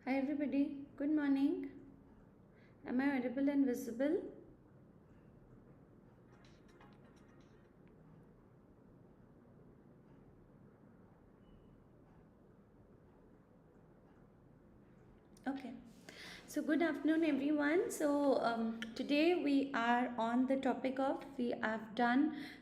Hi everybody, good morning. Am I audible and visible? Okay. So good afternoon everyone. Today we are on the topic of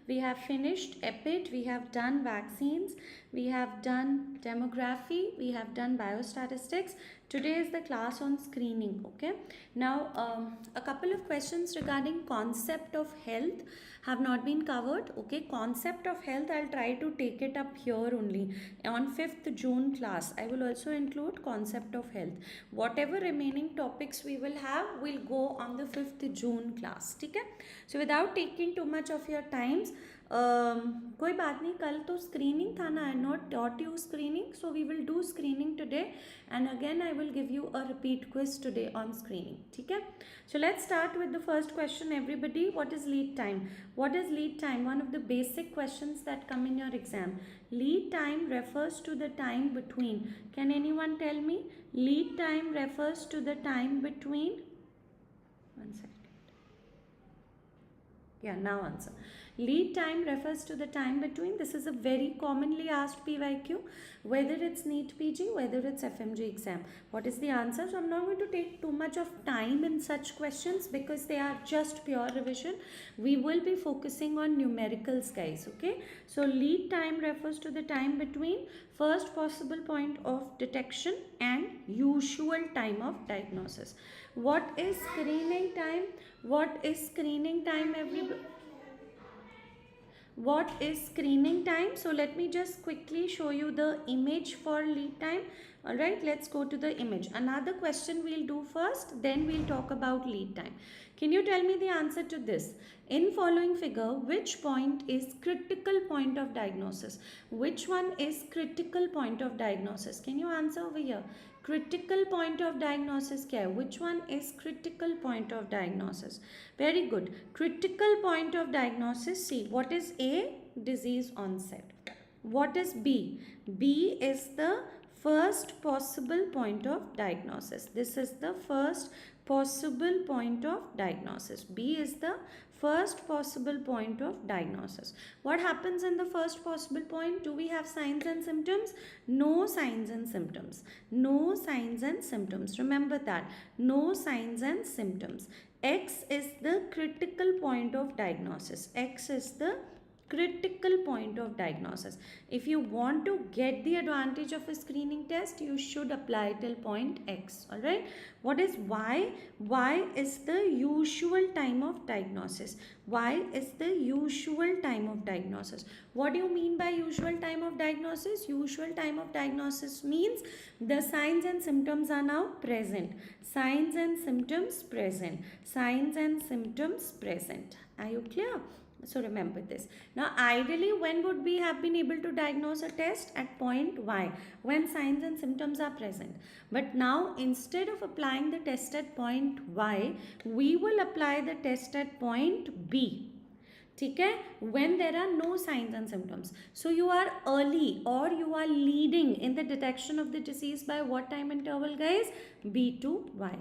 we have finished EPID, we have done vaccines, we have done demography, we have done biostatistics. Today is the class on screening. Okay. Now a couple of questions regarding concept of health have not been covered. Okay, concept of health I'll try to take it up here only on 5th June class. I will also include concept of health. Whatever remaining topics we will have will go on the 5th June class. ठीक है. So without taking too much of your times, कोई बात नहीं, कल तो screening था ना. I not taught you screening, so we will do screening today and again I will give you a repeat quiz today on screening. ठीक है. So let's start with the first question everybody. What is lead time? What is lead time? One of the basic questions that come in your exam. Lead time refers to the time between. Can anyone tell me? Lead time refers to the time between. One second. Yeah, now answer. Lead time refers to the time between. This is a very commonly asked PYQ, whether it's NEETPG, whether it's FMG exam. What is the answer? So I'm not going to take too much of time in such questions because they are just pure revision. We will be focusing on numericals, guys. Okay. So lead time refers to the time between first possible point of detection and usual time of diagnosis. What is screening time? What is screening time, everybody? What is screening time? So let me just quickly show you the image for lead time. All right, let's go to the image. Another question we'll do first, then we'll talk about lead time. Can you tell me the answer to this? In following figure, which point is critical point of diagnosis? Which one is critical point of diagnosis? Can you answer over here? Critical point of diagnosis क्या है? Which one is critical point of diagnosis? Very good. Critical point of diagnosis. See, what is A? Disease onset. What is B? B is the first possible point of diagnosis. This is the first possible point of diagnosis. B is the first possible point of diagnosis. What happens in the first possible point? Do we have signs and symptoms? No signs and symptoms. No signs and symptoms. Remember that. No signs and symptoms. X is the critical point of diagnosis. X is the critical point of diagnosis. If you want to get the advantage of a screening test, you should apply till point X. All right. What is Y? Y is the usual time of diagnosis. Y is the usual time of diagnosis. What do you mean by usual time of diagnosis? Usual time of diagnosis means the signs and symptoms are now present. Signs and symptoms present. Signs and symptoms present. Are you clear? So remember this. Now ideally, when would we have been able to diagnose a test? At point Y, when signs and symptoms are present. But now instead of applying the test at point Y, we will apply the test at point B. ठीक है, when there are no signs and symptoms. So you are early or you are leading in the detection of the disease by what time interval, guys? B to Y.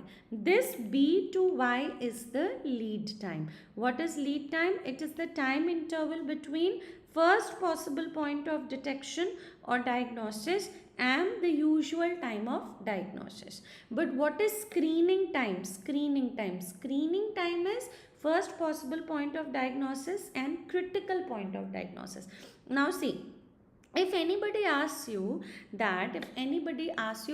This B to Y is the lead time. What is lead time? It is the time interval between first possible point of detection or diagnosis and the usual time of diagnosis. But what is screening time? Screening time. Screening time is first possible point of diagnosis and critical point of diagnosis. Now see, if anybody asks you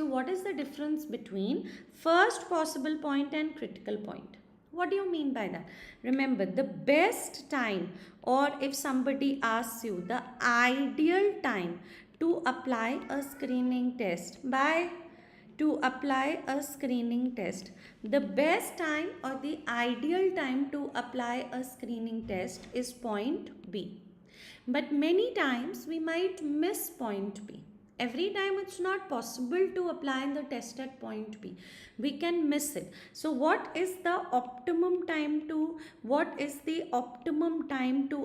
what is the difference between first possible point and critical point, what do you mean by that? Remember, the best time, or if somebody asks you the ideal time to apply a screening test, to apply a screening test, the best time or the ideal time to apply a screening test is point B. But many times we might miss point B. Every time it's not possible to apply the test at point B. We can miss it. So what is the optimum time to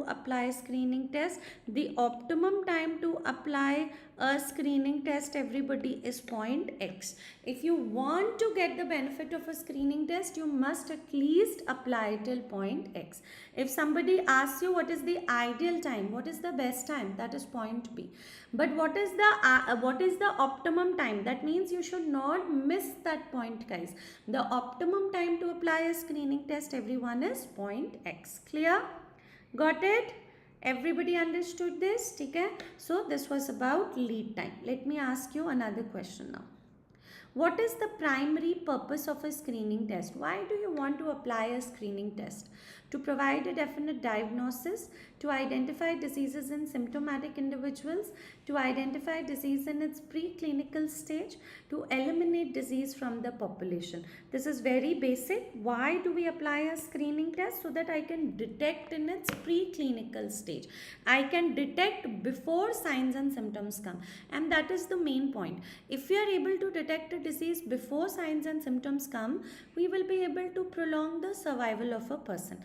apply screening test? The optimum time to apply a screening test, everybody, is point X. If you want to get the benefit of a screening test, you must at least apply till point X. If somebody asks you what is the ideal time, what is the best time, that is point B. But what is the optimum time? That means you should not miss that point, guys. The optimum time to apply a screening test, everyone, is point X. Clear? Got it? Everybody understood this? Okay? So this was about lead time. Let me ask you another question now. What is the primary purpose of a screening test? Why do you want to apply a screening test? To provide a definite diagnosis, to identify diseases in symptomatic individuals, to identify disease in its preclinical stage, to eliminate disease from the population. This is very basic. Why do we apply a screening test? So that I can detect in its preclinical stage. I can detect before signs and symptoms come. And that is the main point. If we are able to detect a disease before signs and symptoms come, we will be able to prolong the survival of a person.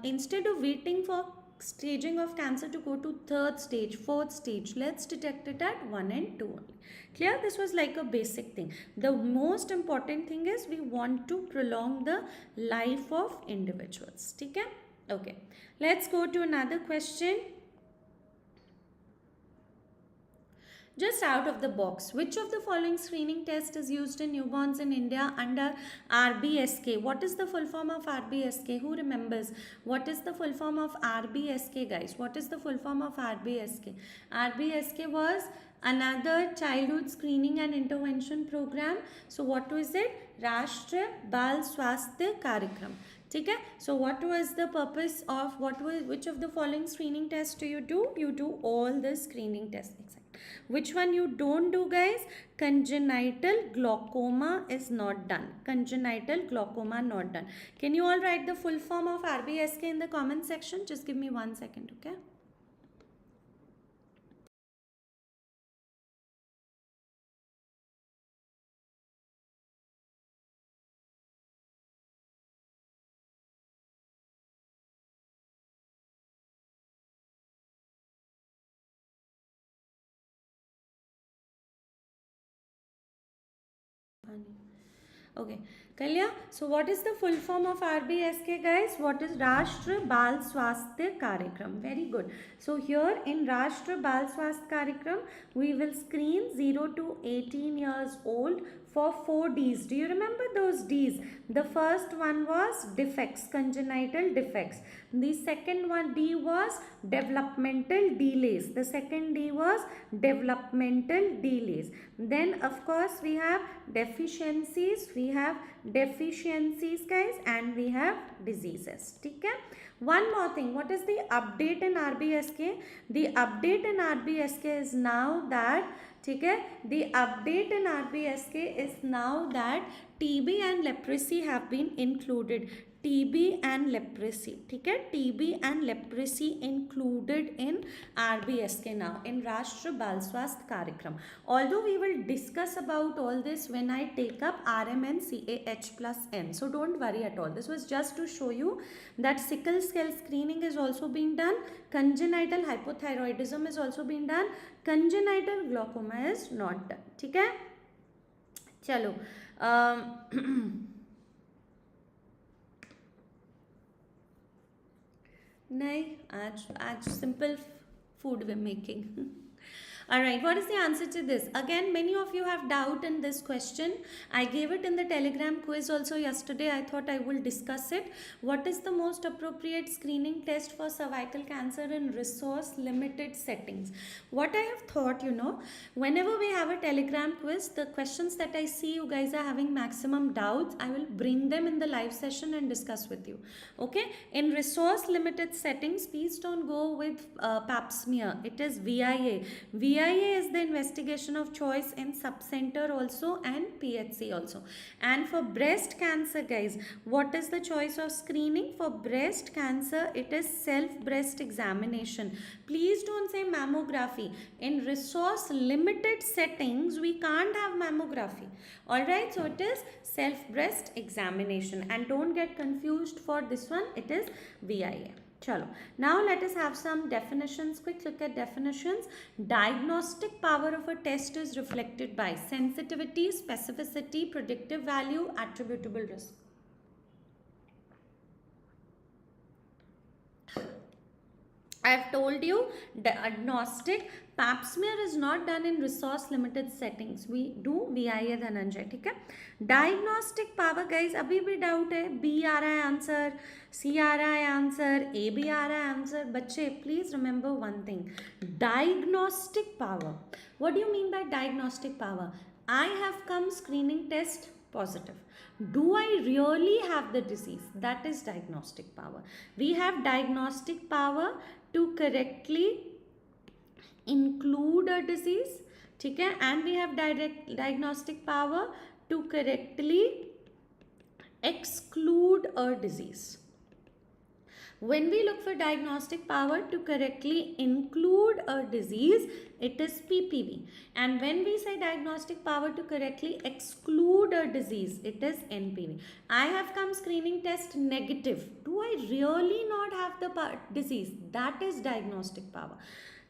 Instead of waiting for staging of cancer to go to third stage, fourth stage, let's detect it at 1 and 2 only. Clear? This was like a basic thing. The most important thing is we want to prolong the life of individuals. Okay. Let's go to another question. Just out of the box, which of the following screening test is used in newborns in India under RBSK? What is the full form of RBSK? Who remembers? What is the full form of RBSK, guys? What is the full form of RBSK? RBSK was another childhood screening and intervention program. So what was it? Rashtriya Bal Swasthya Karyakram. Okay? So what was the purpose of which of the following screening tests do? You do all the screening tests. Which one you don't do, guys? Congenital glaucoma is not done. Congenital glaucoma not done. Can you all write the full form of RBSK in the comment section? Just give me 1 second, okay? Okay, Kalya, so what is the full form of RBSK, guys? What is Rashtriya Bal Swasthya Karyakram? Very good. So here in Rashtriya Bal Swasthya Karyakram, we will screen 0 to 18 years old for 4 Ds. Do you remember those Ds? The first one was defects, congenital defects. The second one D was developmental delays. The second D was developmental delays. Then of course we have deficiencies. We have deficiencies, guys, and we have diseases. Okay? One more thing. What is the update in RBSK? The update in RBSK is now that the update in RBSK is now that TB and leprosy have been included. TB and leprosy. TB and leprosy included in RBSK now, in Rashtriya Bal Swasthya Karyakram. Although we will discuss about all this when I take up RMN CAH plus N. So don't worry at all. This was just to show you that sickle cell screening is also being done. Congenital hypothyroidism is also being done. Congenital glaucoma is not done. Okay? Chalo. नहीं आज simple food we're making. Alright, what is the answer to this? Again, many of you have doubt in this question. I gave it in the Telegram quiz also yesterday. I thought I will discuss it. What is the most appropriate screening test for cervical cancer in resource limited settings? What I have thought, whenever we have a Telegram quiz, the questions that I see you guys are having maximum doubts, I will bring them in the live session and discuss with you. Okay? In resource limited settings, please don't go with pap smear. It is VIA. VIA is the investigation of choice in subcenter also and PHC also. And for breast cancer, guys, what is the choice of screening? For breast cancer, it is self-breast examination. Please don't say mammography. In resource limited settings, we can't have mammography. Alright, so it is self-breast examination. And don't get confused for this one, it is VIA. Chalo. Now let us have some definitions. Quick look at definitions. Diagnostic power of a test is reflected by sensitivity, specificity, predictive value, attributable risk. I've told you diagnostic pap smear is not done in resource limited settings. We do VIA Dhananjay, ठीक है? Diagnostic power guys, अभी भी doubt है, B आ रहा है answer, C आ रहा है answer, A भी आ रहा है answer. बच्चे please remember one thing. Diagnostic power. What do you mean by diagnostic power? I have come screening test positive. Do I really have the disease? That is diagnostic power. We have diagnostic power to correctly include a disease, ठीक है, and we have diagnostic power to correctly exclude a disease. When we look for diagnostic power to correctly include a disease, it is PPV. And when we say diagnostic power to correctly exclude a disease, it is NPV. I have come screening test negative. Do I really not have the disease? That is diagnostic power.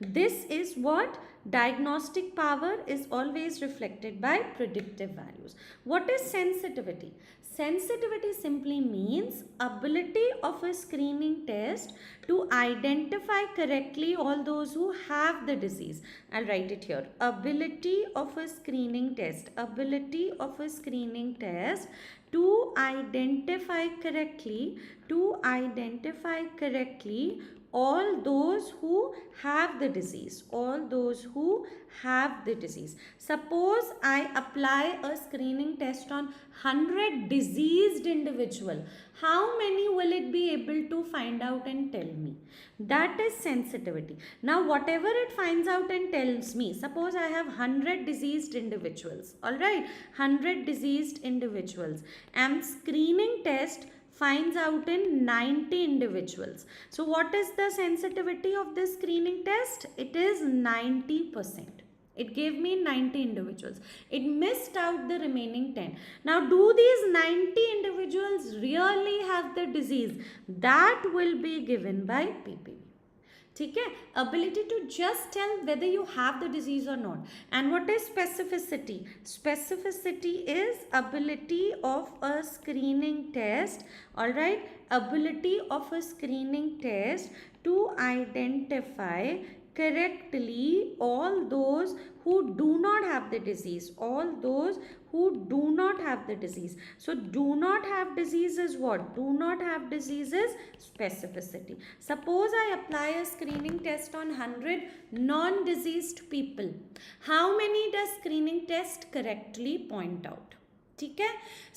This is what diagnostic power is always reflected by predictive values. What is sensitivity? Sensitivity simply means ability of a screening test to identify correctly all those who have the disease. I'll write it here. Ability of a screening test. Ability of a screening test to identify correctly all those who have the disease. All those who have the disease. Suppose I apply a screening test on 100 diseased individual. How many will it be able to find out and tell me? That is sensitivity. Now whatever it finds out and tells me, suppose I have 100 diseased individuals, alright, 100 diseased individuals, and screening test finds out in 90 individuals. So what is the sensitivity of this screening test? It is 90%. It gave me 90 individuals. It missed out the remaining 10. Now do these 90 individuals really have the disease? That will be given by PPV. ठीक है, ability to just tell whether you have the disease or not. And what is specificity? Specificity is ability of a screening test, all right, ability of a screening test to identify correctly all those who do not have the disease, all those who do not have the disease. So do not have disease is what? Do not have disease is specificity. Suppose I apply a screening test on 100 non-diseased people. How many does screening test correctly point out? ठीक है,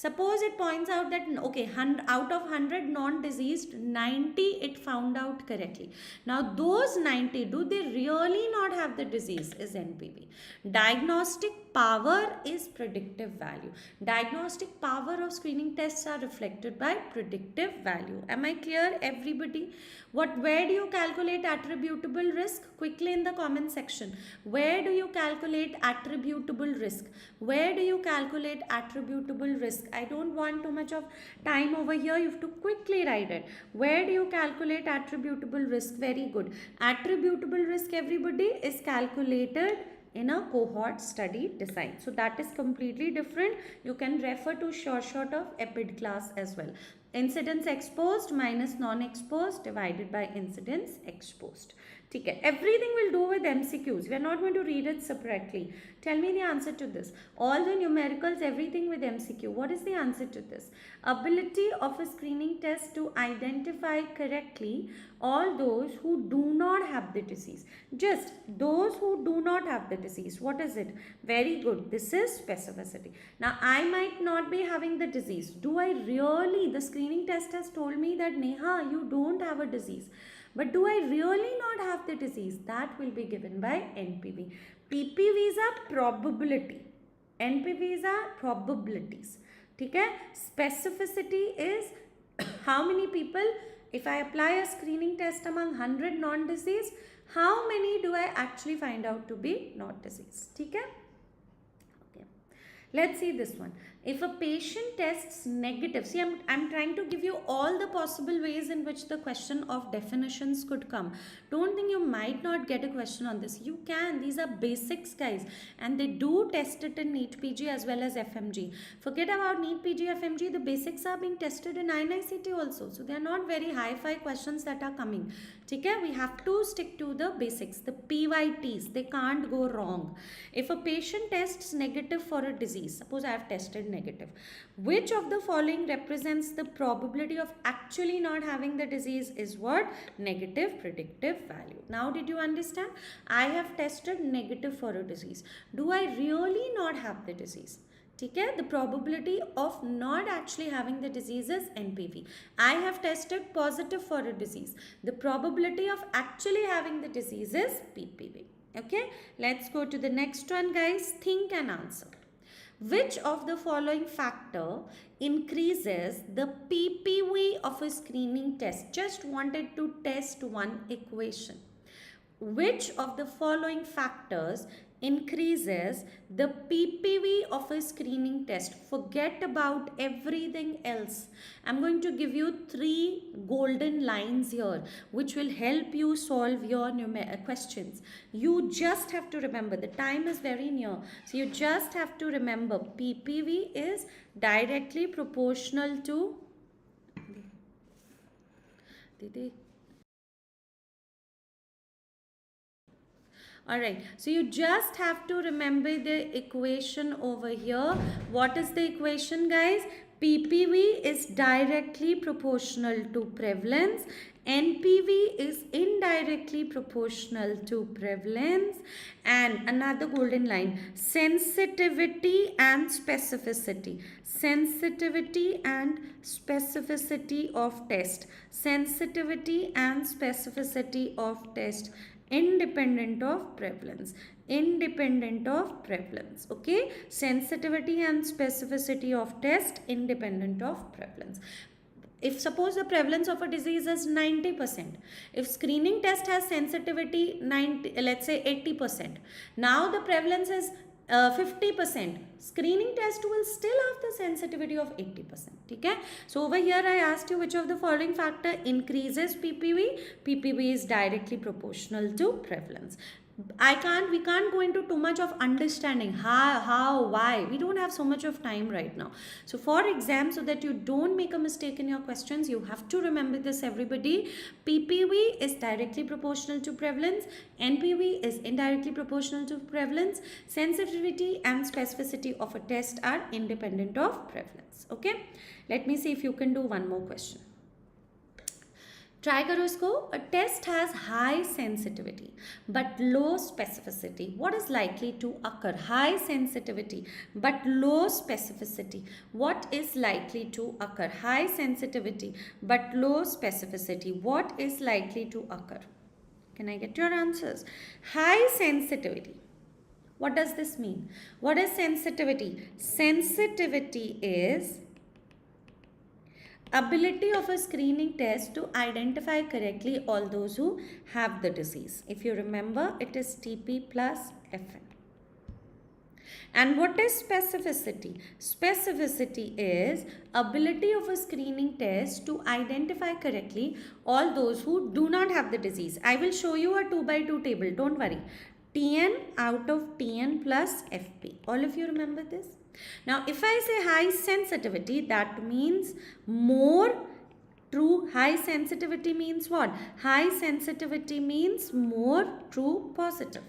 suppose it points out that okay, out of 100 non-diseased, 90 it found out correctly. Now those 90, do they really not have the disease? Is NPV. Diagnostic power is predictive value. Diagnostic power of screening tests are reflected by predictive value. Am I clear, everybody? Where do you calculate attributable risk? Quickly in the comment section. Where do you calculate attributable risk? Where do you calculate attributable risk? I don't want too much of time over here. You have to quickly write it. Where do you calculate attributable risk? Very good. Attributable risk, everybody, is calculated in a cohort study design. So that is completely different. You can refer to short of EPID class as well. Incidence exposed minus non-exposed divided by incidence exposed. Okay. Everything we'll do with MCQs. We are not going to read it separately. Tell me the answer to this. All the numericals, everything with MCQ. What is the answer to this? Ability of a screening test to identify correctly all those who do not have the disease. Just those who do not have the disease. What is it? Very good. This is specificity. Now, I might not be having the disease. Do I really? The screening test has told me that Neha, you don't have a disease. But do I really not have the disease? That will be given by NPV. PPVs are probability. NPVs are probabilities. Okay? Specificity is how many people, if I apply a screening test among 100 non-diseased, how many do I actually find out to be not diseased? Okay? Let's see this one. If a patient tests negative, see, I'm trying to give you all the possible ways in which the question of definitions could come. Don't think you might not get a question on this. You can. These are basics, guys. And they do test it in NEETPG as well as FMG. Forget about NEETPG, FMG. The basics are being tested in INICT also. So they are not very hi-fi questions that are coming. Okay? We have to stick to the basics. The PYTs, they can't go wrong. If a patient tests negative for a disease, suppose I have tested negative, which of the following represents the probability of actually not having the disease is what? Negative predictive value. Now did you understand? I have tested negative for a disease. Do I really not have the disease? Okay, the probability of not actually having the disease is NPV. I have tested positive for a disease. The probability of actually having the disease is PPV. Okay, let's go to the next one, guys. Think and answer. Which of the following factor increases the PPV of a screening test? Just wanted to test one equation. Which of the following factors increases the PPV of a screening test? Forget about everything else. I'm going to give you 3 golden lines here which will help you solve your questions. You just have to remember, the time is very near. So you just have to remember PPV is directly proportional to Alright, so you just have to remember the equation over here. What is the equation, guys? PPV is directly proportional to prevalence. NPV is indirectly proportional to prevalence. And another golden line, sensitivity and specificity. Sensitivity and specificity of test. Sensitivity and specificity of test. Independent of prevalence. Independent of prevalence. Okay, sensitivity and specificity of test independent of prevalence. If suppose the prevalence of a disease is 90%, if screening test has sensitivity 90, let's say 80%, now the prevalence is 50%, screening test will still have the sensitivity of 80%. Okay, so over here I asked you which of the following factor increases PPV. PPV is directly proportional to prevalence. We can't go into too much of understanding how, why. We don't have so much of time right now. So for exam, so that you don't make a mistake in your questions, you have to remember this, everybody. PPV is directly proportional to prevalence. NPV is indirectly proportional to prevalence. Sensitivity and specificity of a test are independent of prevalence. Okay, let me see if you can do one more question. Try करो इसको. A test has high sensitivity but low specificity. What is likely to occur? High sensitivity but low specificity. What is likely to occur? High sensitivity but low specificity. What is likely to occur? Can I get your answers? High sensitivity. What does this mean? What is sensitivity? Sensitivity is ability of a screening test to identify correctly all those who have the disease. If you remember, it is TP plus FN. And what is specificity? Specificity is ability of a screening test to identify correctly all those who do not have the disease. I will show you a 2 by 2 table. Don't worry. TN out of TN plus FP. All of you remember this? Now, if I say high sensitivity, that means more true. High sensitivity means what? High sensitivity means more true positive.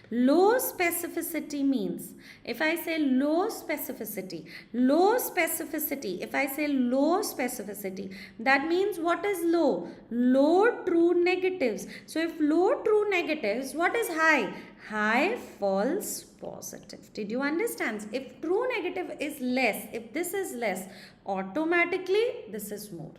Low specificity means, if I say low specificity, if I say low specificity, that means what is low? Low true negatives. So if low true negatives, what is high? High false positive. Did you understand? If true negative is less, if this is less, automatically this is more.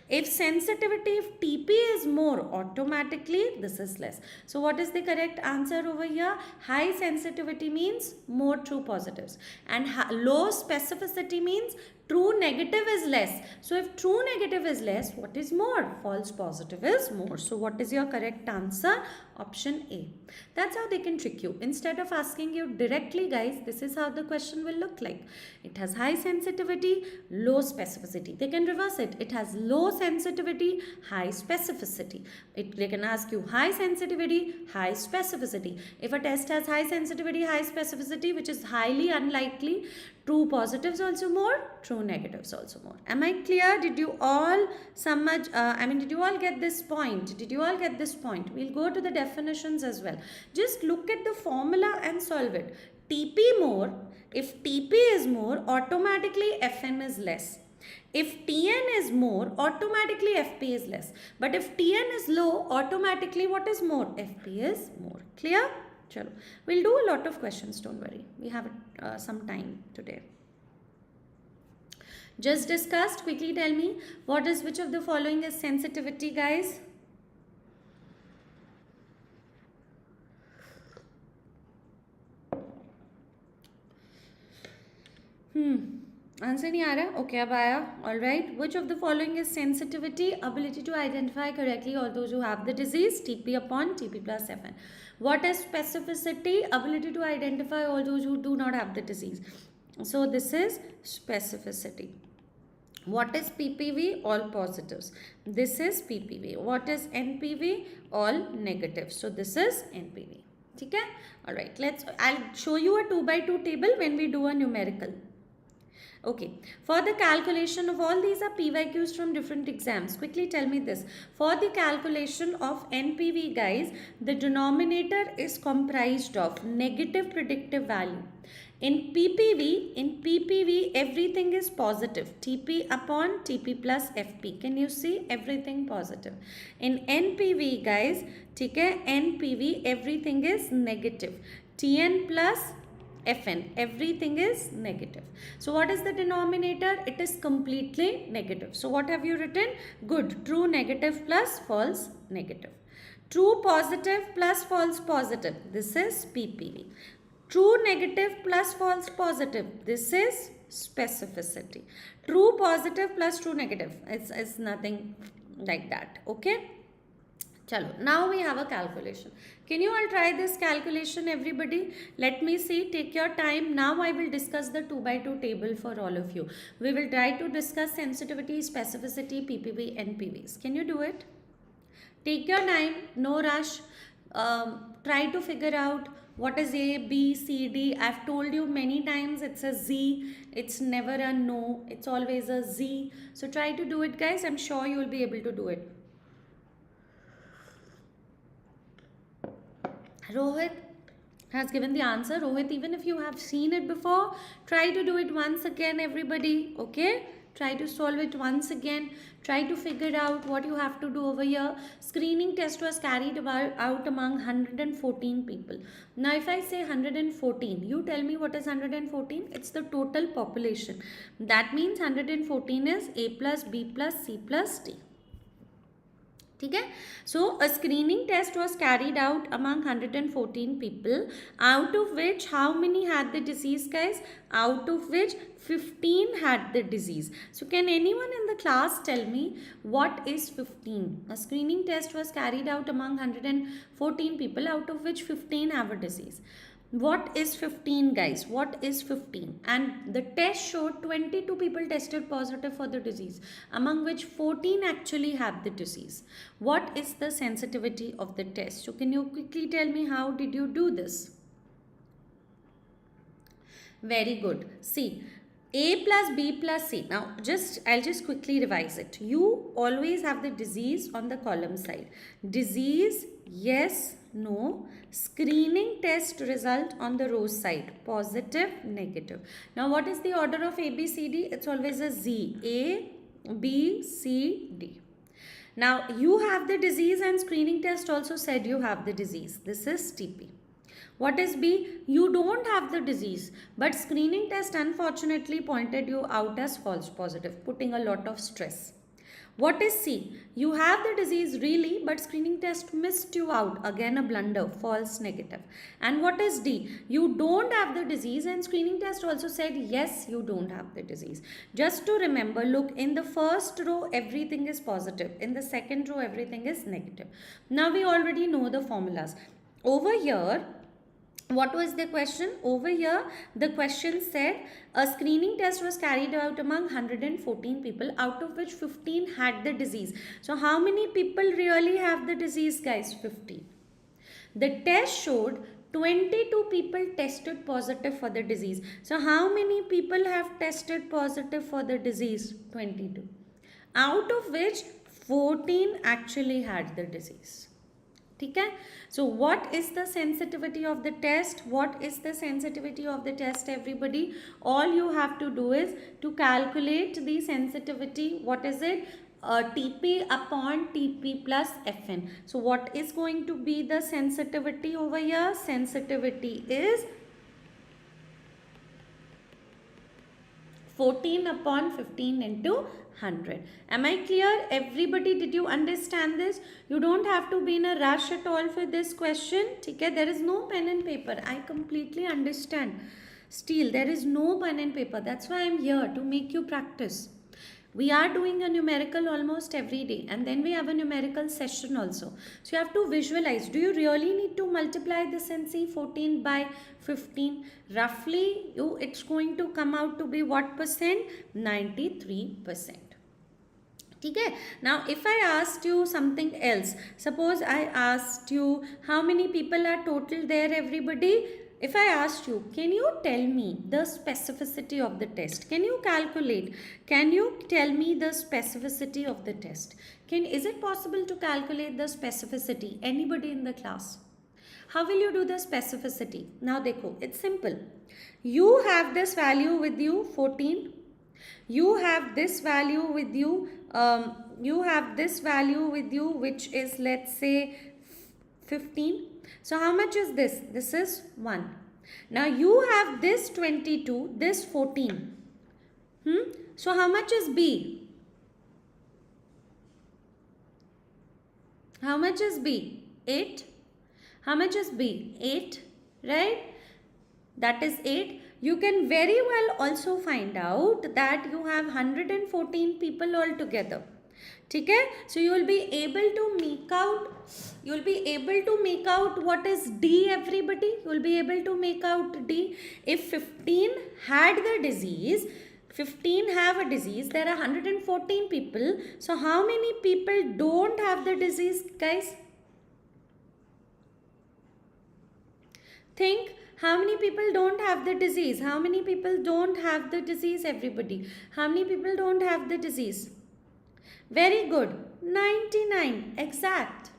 If sensitivity, if TP is more, automatically this is less. So what is the correct answer over here? High sensitivity means more true positives. And low specificity means True negative is less. So if true negative is less, what is more? False positive is more. So what is your correct answer? Option A. That's how they can trick you. Instead of asking you directly, guys, this is how the question will look like. It has high sensitivity, low specificity. They can reverse it. It has low sensitivity, high specificity. They can ask you high sensitivity, high specificity. If a test has high sensitivity, high specificity, which is highly unlikely, true positives also more, true negatives also more. Am I clear? Did you all did you all get this point? Did you all get this point? We'll go to the definitions as well. Just look at the formula and solve it. TP more, if TP is more, automatically FM is less. If TN is more, automatically FP is less. But if TN is low, automatically what is more? FP is more. Clear? Chalo. We'll do a lot of questions, don't worry. We have some time today. Just discussed. Quickly tell me, which of the following is sensitivity, guys? Answer नहीं आ रहा? Okay, अब आया. All right. Which of the following is sensitivity? Ability to identify correctly all those who have the disease. TP upon TP plus FN. What is specificity? Ability to identify all those who do not have the disease. So this is specificity. What is PPV? All positives. This is PPV. What is NPV? All negatives. So this is NPV. Okay? All right. I'll show you a 2 by 2 table when we do a numerical. Okay, for the calculation of all these are PYQs from different exams. Quickly tell me this. For the calculation of NPV, guys, the denominator is comprised of negative predictive value. In PPV, everything is positive. TP upon TP plus FP. Can you see? Everything positive. In NPV, guys, NPV, everything is negative. TN plus FN, everything is negative. So what is the denominator? It is completely negative. So what have you written? Good. True negative plus false negative. True positive plus false positive. This is PPV. True negative plus false positive. This is specificity. True positive plus true negative. It's nothing like that. Okay. Chalo, now we have a calculation. Can you all try this calculation, everybody? Let me see. Take your time. Now I will discuss the 2 by 2 table for all of you. We will try to discuss sensitivity, specificity, PPV, NPVs. Can you do it? Take your time. No rush. Try to figure out what is A, B, C, D. I've told you many times it's a Z. It's never a no. It's always a Z. So try to do it, guys. I'm sure you will be able to do it. Rohit has given the answer. Rohit, even if you have seen it before, try to do it once again, everybody. Okay? Try to solve it once again. Try to figure out what you have to do over here. Screening test was carried out among 114 people. Now, if I say 114, you tell me what is 114? It's the total population. That means 114 is A plus B plus C plus D. Okay? So a screening test was carried out among 114 people, out of which how many had the disease, guys? Out of which 15 had the disease. So can anyone in the class tell me what is 15? A screening test was carried out among 114 people, out of which 15 have a disease. What is 15, guys? What is 15? And the test showed 22 people tested positive for the disease, among which 14 actually have the disease. What is the sensitivity of the test? So can you quickly tell me how did you do this? Very good. See, A plus B plus C. Now, I'll just quickly revise it. You always have the disease on the column side. Disease, yes, no. Screening test result on the row side. Positive, negative. Now, what is the order of A, B, C, D? It's always a Z. A, B, C, D. Now, you have the disease and screening test also said you have the disease. This is TP. What is B? You don't have the disease, but screening test unfortunately pointed you out as false positive, putting a lot of stress. What is C? You have the disease really, but screening test missed you out. Again a blunder, false negative. And what is D? You don't have the disease and screening test also said yes, you don't have the disease. Just to remember, look, in the first row everything is positive. In the second row everything is negative. Now we already know the formulas. Over here, what was the question? Over here, the question said a screening test was carried out among 114 people, out of which 15 had the disease. So how many people really have the disease, guys? 15. The test showed 22 people tested positive for the disease. So how many people have tested positive for the disease? 22. Out of which 14 actually had the disease. Okay? So what is the sensitivity of the test? What is the sensitivity of the test, everybody? All you have to do is to calculate the sensitivity. What is it? TP upon TP plus Fn. So what is going to be the sensitivity over here? Sensitivity is 14 upon 15 into 100. Am I clear? Everybody, did you understand this? You don't have to be in a rush at all for this question. Okay? There is no pen and paper. I completely understand. Still, there is no pen and paper. That's why I am here, to make you practice. We are doing a numerical almost every day, and then we have a numerical session also. So you have to visualize. Do you really need to multiply this and see 14 by 15? Roughly, it's going to come out to be what percent? 93%. Okay? Now, if I asked you something else, suppose I asked you how many people are total there, everybody? If I asked you, can you tell me the specificity of the test? Can you calculate? Can you tell me the specificity of the test? Is it possible to calculate the specificity? Anybody in the class? How will you do the specificity? Now, dekho, it's simple. You have this value with you, 14. You have this value with you. You have this value with you, which is, let's say, 15. So how much is this? This is 1. Now you have this 22, this 14. So how much is B? How much is B? 8. How much is B? 8, right? That is 8. You can very well also find out that you have 114 people altogether. Okay? So you will be able to make out what is D, everybody. You will be able to make out D. If 15 had the disease, 15 have a disease, there are 114 people. So how many people don't have the disease, guys? Think. How many people don't have the disease? How many people don't have the disease, everybody? How many people don't have the disease? Very good. 99. Exact.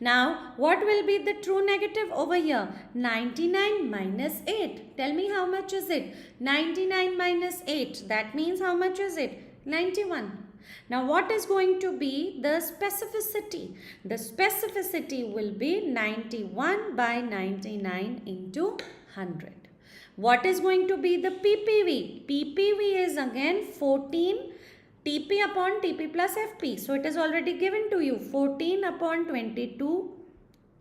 Now, what will be the true negative over here? 99 minus 8. Tell me how much is it? 99 minus 8. That means how much is it? 91. Now, what is going to be the specificity? The specificity will be 91 by 99 into 100. What is going to be the PPV? PPV is again 14 TP upon TP plus FP. So, it is already given to you. 14 upon 22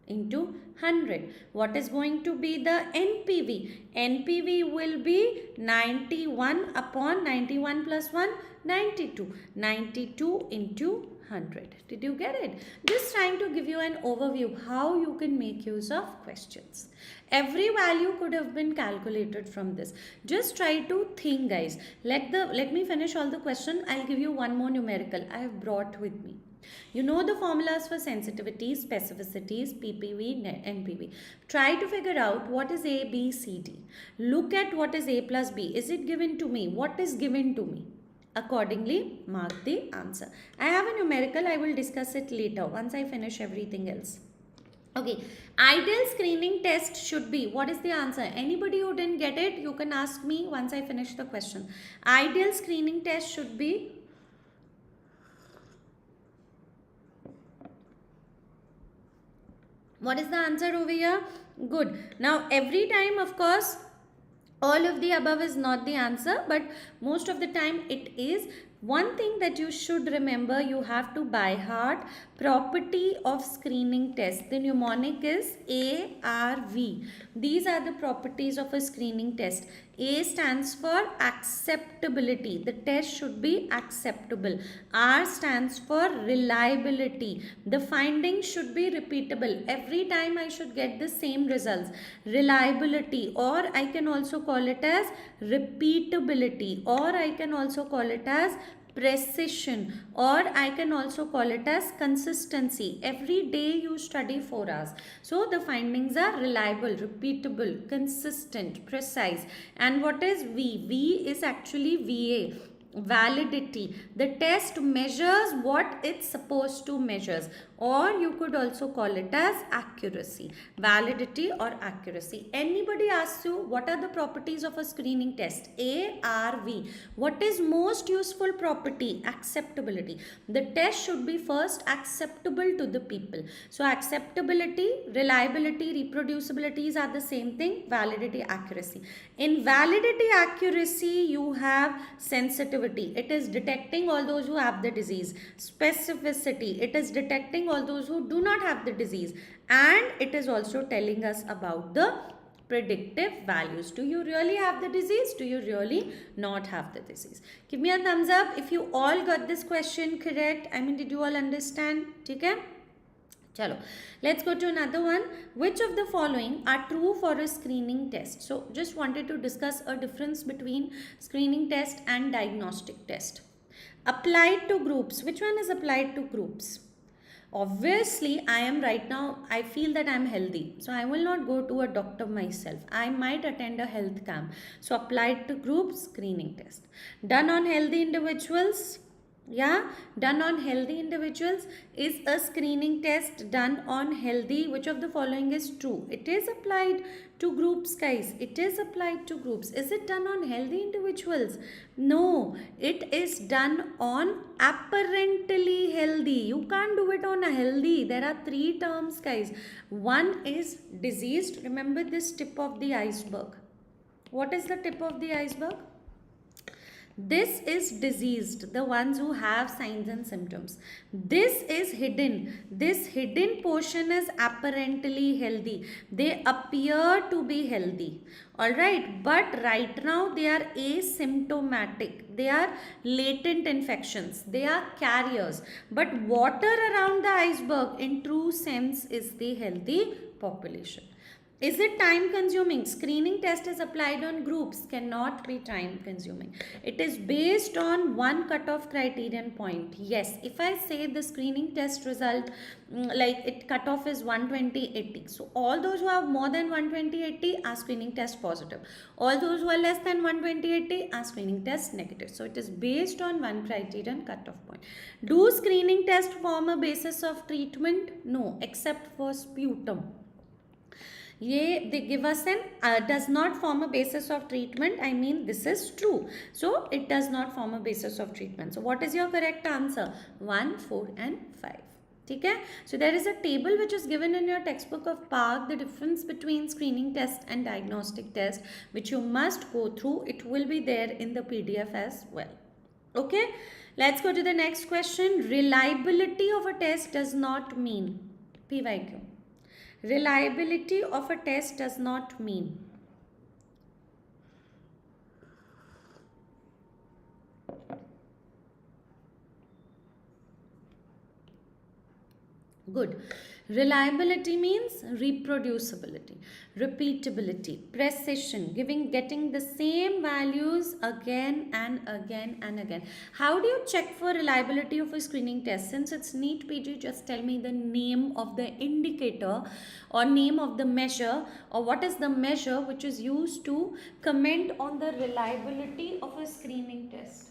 into 100. What is going to be the NPV? NPV will be 91 upon 91 plus 1, 92. 92 into 100. Did you get it? Just trying to give you an overview how you can make use of questions. Every value could have been calculated from this. Just try to think, guys. Let me finish all the question. I'll give you one more numerical I have brought with me. You know the formulas for sensitivities, specificities, PPV, NPV. Try to figure out what is A, B, C, D. Look at what is A plus B. Is it given to me? What is given to me? Accordingly, mark the answer. I have a numerical. I will discuss it later once I finish everything else. Okay, ideal screening test should be, what is the answer? Anybody who didn't get it, you can ask me once I finish the question. Ideal screening test should be, what is the answer over here? Good. Now, every time, of course, all of the above is not the answer, but most of the time it is One thing that you should remember, you have to by heart property of screening test. The mnemonic is ARV. These are the properties of a screening test. A stands for acceptability. The test should be acceptable. R stands for reliability. The findings should be repeatable. Every time I should get the same results. Reliability, or I can also call it as repeatability, or I can also call it as precision, or I can also call it as consistency. Every day you study 4 hours, so the findings are reliable, repeatable, consistent, precise. And what is V? V is actually VA, validity. The test measures what it's supposed to measures, or you could also call it as accuracy, validity or accuracy. Anybody asks you what are the properties of a screening test? ARV. What is most useful property? Acceptability. The test should be first acceptable to the people. So acceptability, reliability, reproducibilities are the same thing. Validity, accuracy. In validity, accuracy, you have sensitivity. It is detecting all those who have the disease. Specificity. It is detecting all those who do not have the disease. And it is also telling us about the predictive values. Do you really have the disease? Do you really not have the disease? Give me a thumbs up if you all got this question correct. I mean, did you all understand? Okay? Chalo, let's go to another one. Which of the following are true for a screening test? So just wanted to discuss a difference between screening test and diagnostic test. Applied to groups. Which one is applied to groups? Obviously, I am right now, I feel that I am healthy. So I will not go to a doctor myself. I might attend a health camp. So applied to groups, screening test. Done on healthy individuals. Yeah, done on healthy individuals. Is a screening test done on healthy? Which of the following is true? It is applied to groups, guys. It is applied to groups. Is it done on healthy individuals? No, it is done on apparently healthy. You can't do it on a healthy. There are 3 terms, guys. One is diseased. Remember this tip of the iceberg. What is the tip of the iceberg? This is diseased, the ones who have signs and symptoms. This is hidden. This hidden portion is apparently healthy. They appear to be healthy. Alright, but right now they are asymptomatic. They are latent infections. They are carriers. But water around the iceberg in true sense is the healthy population. Is it time consuming? Screening test is applied on groups, cannot be time consuming. It is based on one cutoff criterion point. Yes, if I say the screening test result, like it cutoff is 120/80. So all those who have more than 120/80 are screening test positive. All those who are less than 120/80 are screening test negative. So it is based on one criterion cutoff point. Do screening test form a basis of treatment? No, except for sputum. They give us an does not form a basis of treatment. I mean, this is true. So it does not form a basis of treatment. So what is your correct answer? 1, 4 and 5. Okay? So there is a table which is given in your textbook of PARK, the difference between screening test and diagnostic test, which you must go through. It will be there in the PDF as well. Okay? Let's go to the next question. Reliability of a test does not mean PYQ. Reliability of a test does not mean good. Reliability means reproducibility, repeatability, precision, getting the same values again and again and again. How do you check for reliability of a screening test? Since it's NEETPG, just tell me the name of the indicator or name of the measure, or what is the measure which is used to comment on the reliability of a screening test.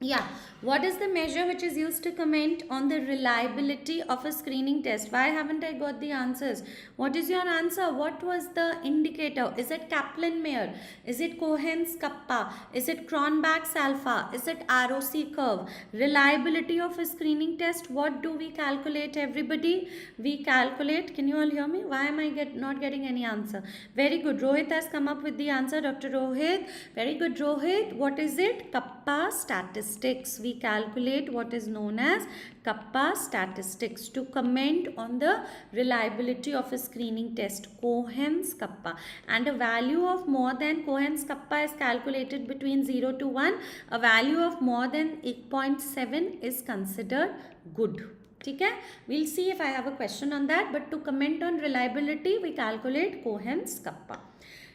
Yeah, What is the measure which is used to comment on the reliability of a screening test? Why haven't I got the answers? What is your answer? What was the indicator? Is it Kaplan-Meier? Is it Cohen's kappa? Is it Cronbach's alpha? Is it ROC curve? Reliability of a screening test. What do we calculate, everybody? We calculate. Can you all hear me? Why am I not getting any answer? Very good. Rohit has come up with the answer. Dr. Rohit. Very good, Rohit. What is it? Kappa statistics. We calculate what is known as kappa statistics to comment on the reliability of a screening test. Cohen's kappa. And a value of more than Cohen's kappa is calculated between 0 to 1. A value of more than 8.7 is considered good. Okay? We'll see if I have a question on that. But to comment on reliability, we calculate Cohen's kappa.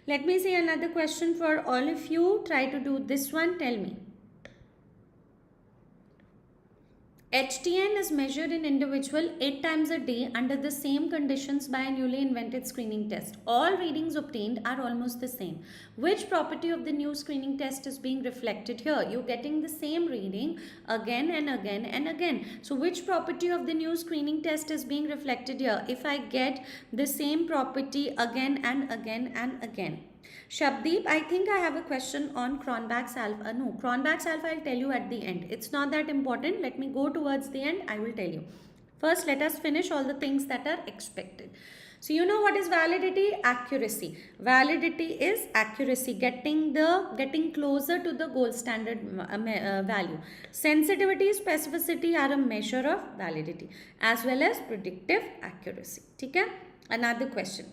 Let me see another question for all of you. Try to do this one. Tell me. HTN is measured in individual 8 times a day under the same conditions by a newly invented screening test. All readings obtained are almost the same. Which property of the new screening test is being reflected here? You're getting the same reading again and again and again. So which property of the new screening test is being reflected here? If I get the same property again and again and again. Shabdeep, I think I have a question on Cronbach's alpha. No, Cronbach's alpha I'll tell you at the end. It's not that important. Let me go towards the end. I will tell you. First, let us finish all the things that are expected. So you know what is validity? Accuracy. Validity is accuracy, getting closer to the gold standard value. Sensitivity, specificity are a measure of validity as well as predictive accuracy. Okay? Another question.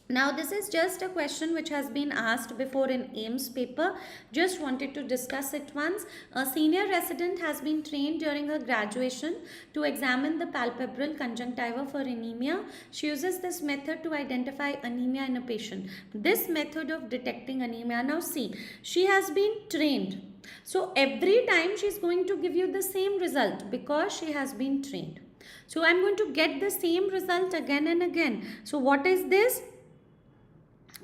Now this is just a question which has been asked before in AIMS paper. Just wanted to discuss it once. A senior resident has been trained during her graduation to examine the palpebral conjunctiva for anemia. She uses this method to identify anemia in a patient. This method of detecting anemia. Now see, she has been trained. So every time she is going to give you the same result because she has been trained. So I am going to get the same result again and again. So what is this?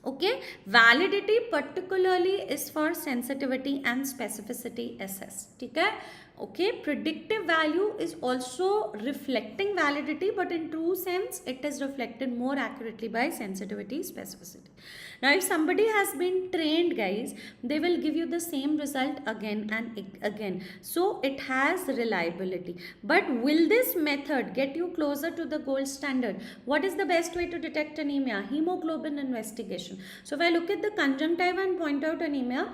Okay, validity particularly is for sensitivity and specificity assessed. Okay, predictive value is also reflecting validity, but in true sense it is reflected more accurately by sensitivity, specificity. Now if somebody has been trained, guys, they will give you the same result again and again. So it has reliability. But will this method get you closer to the gold standard? What is the best way to detect anemia? Hemoglobin investigation. So if I look at the conjunctiva and point out anemia,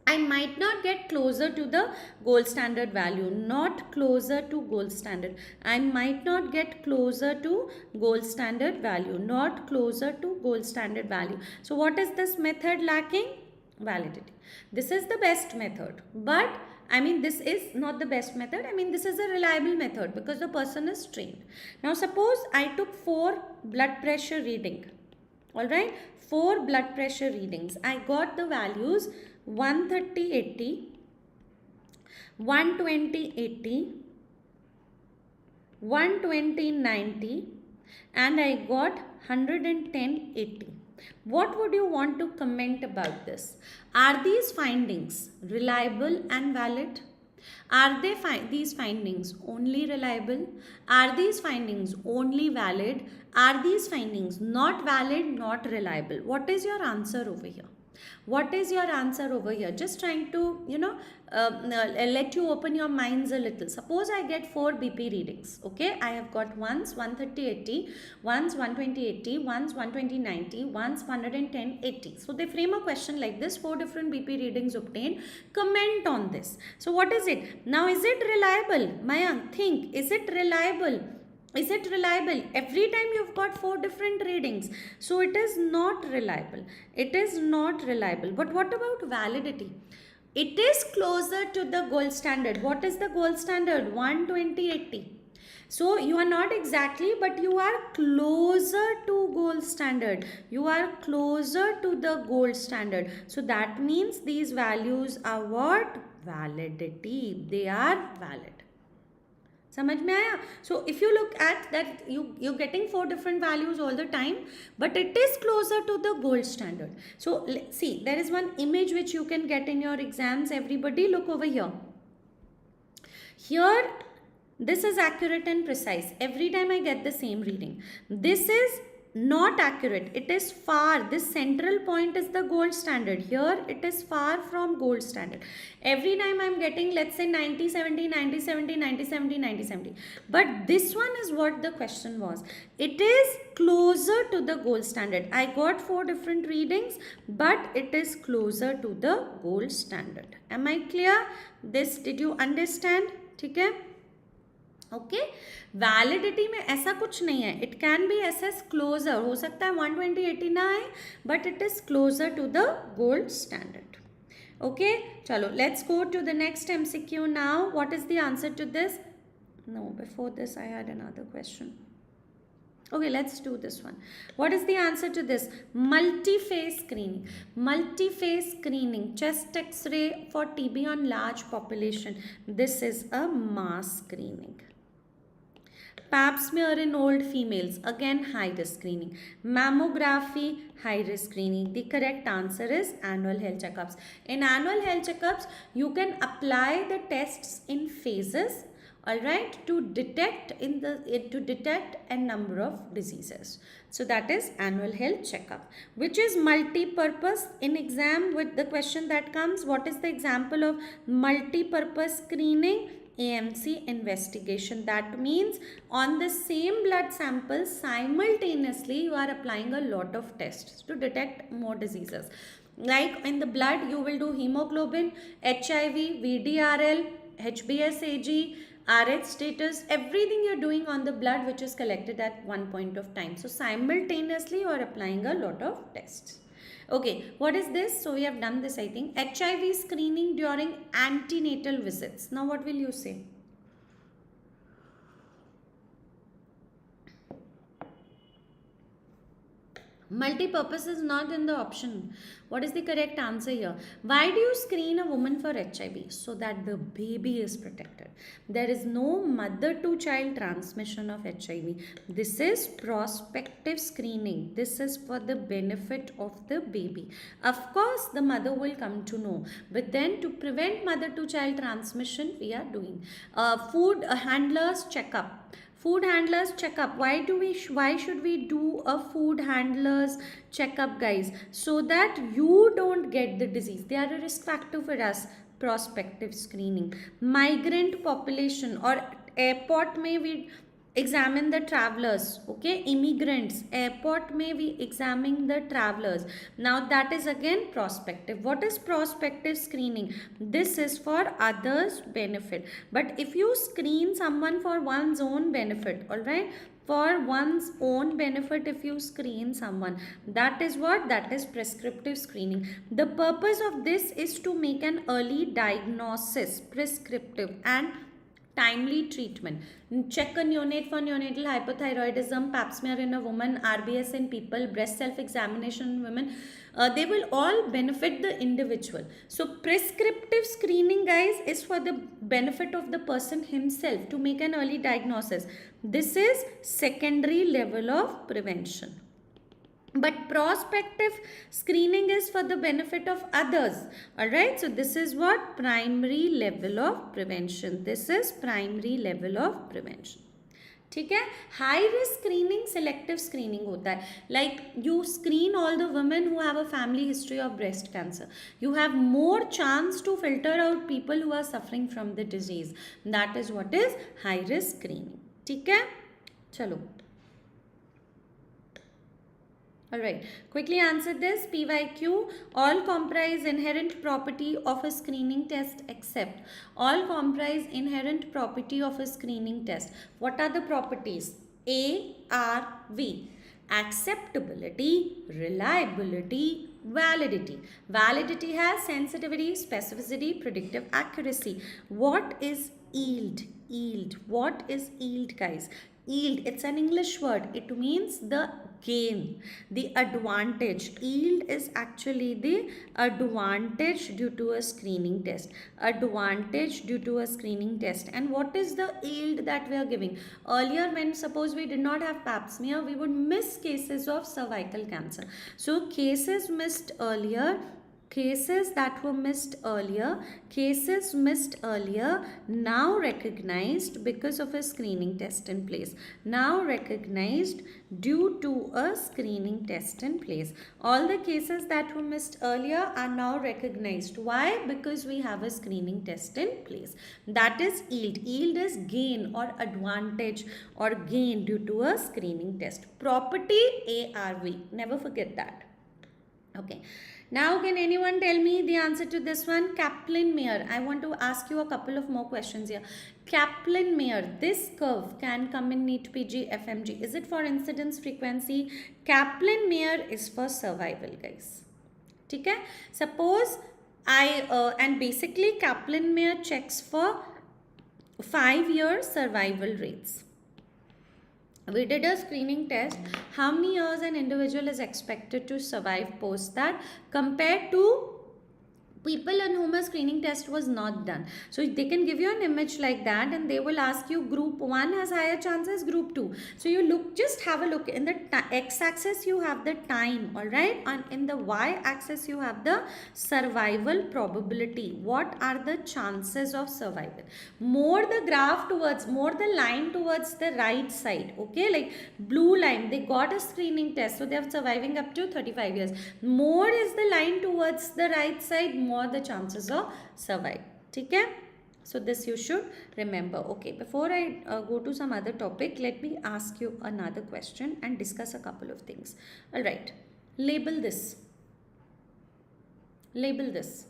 I might not get closer to the gold standard value, not closer to gold standard. I might not get closer to gold standard value, not closer to gold standard value. So what is this method lacking? Validity. This is the best method, but I mean this is not the best method. I mean this is a reliable method because the person is trained. Now suppose I took 4 blood pressure reading. Alright, 4 blood pressure readings. I got the values 130/80, 120/80, 120/90 and I got 110/80. What would you want to comment about this? Are these findings reliable and valid? Are these findings only reliable? Are these findings only valid? Are these findings not valid, not reliable? What is your answer over here? What is your answer over here? Just trying to, let you open your minds a little. Suppose I get 4 BP readings. Okay, I have got once 130/80, once 120/80, once 120/90, once 110/80. So they frame a question like this: 4 different BP readings obtained. Comment on this. So what is it? Now is it reliable? Mayank, think, is it reliable? Is it reliable? Every time you've got 4 different readings. So it is not reliable. It is not reliable. But what about validity? It is closer to the gold standard. What is the gold standard? 120/80. So you are not exactly, but you are closer to gold standard. You are closer to the gold standard. So that means these values are what? Validity. They are valid. समझ में आया? So if you look at that, you're getting 4 different values all the time, but it is closer to the gold standard. So see, there is one image which you can get in your exams. Everybody look over here. Here, this is accurate and precise. Every time I get the same reading. This is not accurate. It is far. This central point is the gold standard. Here, it is far from gold standard. Every time I am getting, let's say 90, 70, 90, 70, 90, 70, 90, 70. But this one is what the question was. It is closer to the gold standard. I got 4 different readings, but it is closer to the gold standard. Am I clear? This, did you understand? ठीक है? Okay, validity में ऐसा कुछ नहीं है. It can be access closer. हो सकता है 120/80 ना आए, but it is closer to the gold standard. Okay, चलो let's go to the next MCQ now. What is the answer to this? No, before this I had another question. Okay, let's do this one. What is the answer to this? Multi-phase screening. Multi-phase screening. Chest X-ray for TB on large population. This is a mass screening. Pap smear in old females. Again, high-risk screening. Mammography, high-risk screening. The correct answer is annual health checkups. In annual health checkups, you can apply the tests in phases. All right, to detect a number of diseases. So that is annual health checkup, which is multi-purpose. In exam, with the question that comes, what is the example of multi-purpose screening? AMC investigation. That means on the same blood sample, simultaneously you are applying a lot of tests to detect more diseases. Like in the blood, you will do hemoglobin, HIV, VDRL, HBsAg, RH status, everything you're doing on the blood which is collected at one point of time. So simultaneously you are applying a lot of tests. Okay, what is this? So we have done this, I think. HIV screening during antenatal visits. Now what will you say? Multi-purpose is not in the option. What is the correct answer here? Why do you screen a woman for HIV? So that the baby is protected. There is no mother-to-child transmission of HIV. This is prospective screening. This is for the benefit of the baby. Of course, the mother will come to know. But then to prevent mother-to-child transmission, we are doing food handlers checkup. Food handlers checkup. Why should we do a food handlers checkup, guys? So that you don't get the disease. They are a risk factor for us. Prospective screening. Migrant population or airport may we examine the travelers. Okay, immigrants. Airport may we examine the travelers. Now that is again prospective. What is prospective screening? This is for others' benefit. But if you screen someone for one's own benefit, all right, for one's own benefit, if you screen someone, that is what? That is prescriptive screening. The purpose of this is to make an early diagnosis, prescriptive and timely treatment. Check a neonate for neonatal hypothyroidism, pap smear in a woman, RBS in people, breast self-examination in women. They will all benefit the individual. So prescriptive screening, guys, is for the benefit of the person himself to make an early diagnosis. This is secondary level of prevention. But prospective screening is for the benefit of others. Alright, so this is what? Primary level of prevention. This is primary level of prevention. ठीक है. High risk screening selective screening होता है. Like you screen all the women who have a family history of breast cancer. You have more chance to filter out people who are suffering from the disease. That is what is high risk screening. ठीक है, चलो. Alright, quickly answer this. PYQ. All comprise inherent property of a screening test except. All comprise inherent property of a screening test. What are the properties? A, R, V. Acceptability, reliability, validity. Validity has sensitivity, specificity, predictive accuracy. What is yield? Yield. What is yield, guys? Yield, it's an English word. It means the gain, the advantage. Yield is actually the advantage due to a screening test. Advantage due to a screening test. And what is the yield that we are giving? Earlier, when suppose we did not have pap smear, we would miss cases of cervical cancer. So cases missed earlier cases that were missed earlier, cases missed earlier, now recognized because of a screening test in place. Now recognized due to a screening test in place. All the cases that were missed earlier are now recognized. Why? Because we have a screening test in place. That is yield. Yield is gain or advantage or gain due to a screening test. Property ARV. Never forget that. Okay. Now, can anyone tell me the answer to this one? Kaplan-Meier. I want to ask you a couple of more questions here. Kaplan-Meier, this curve can come in NEETPG, FMG. Is it for incidence frequency? Kaplan-Meier is for survival, guys. Okay? Suppose and basically Kaplan-Meier checks for 5-year survival rates. We did a screening test. How many years an individual is expected to survive post that compared to people on whom a screening test was not done. So they can give you an image like that and they will ask you group 1 has higher chances, group 2. So you look, just have a look. In the x-axis you have the time, alright, and in the y-axis you have the survival probability. What are the chances of survival? More the graph towards, more the line towards the right side, okay, like blue line, they got a screening test, so they are surviving up to 35 years. More is the line towards the right side, more the chances of survival. Okay? So this you should remember. Okay, before I go to some other topic, let me ask you another question and discuss a couple of things. All right, label this. Label this.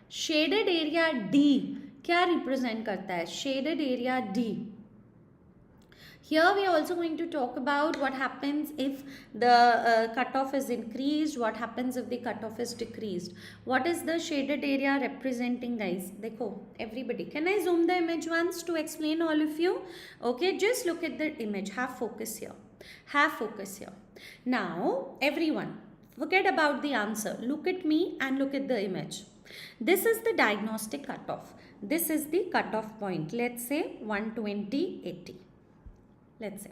Shaded area D क्या represent करता है? Shaded area D. Here we are also going to talk about what happens if the cutoff is increased, what happens if the cutoff is decreased. What is the shaded area representing, guys? Dekho, everybody. Can I zoom the image once to explain all of you? Okay, just look at the image. Have focus here. Have focus here. Now, everyone, forget about the answer. Look at me and look at the image. This is the diagnostic cutoff. This is the cutoff point. Let's say 120/80. Let's say.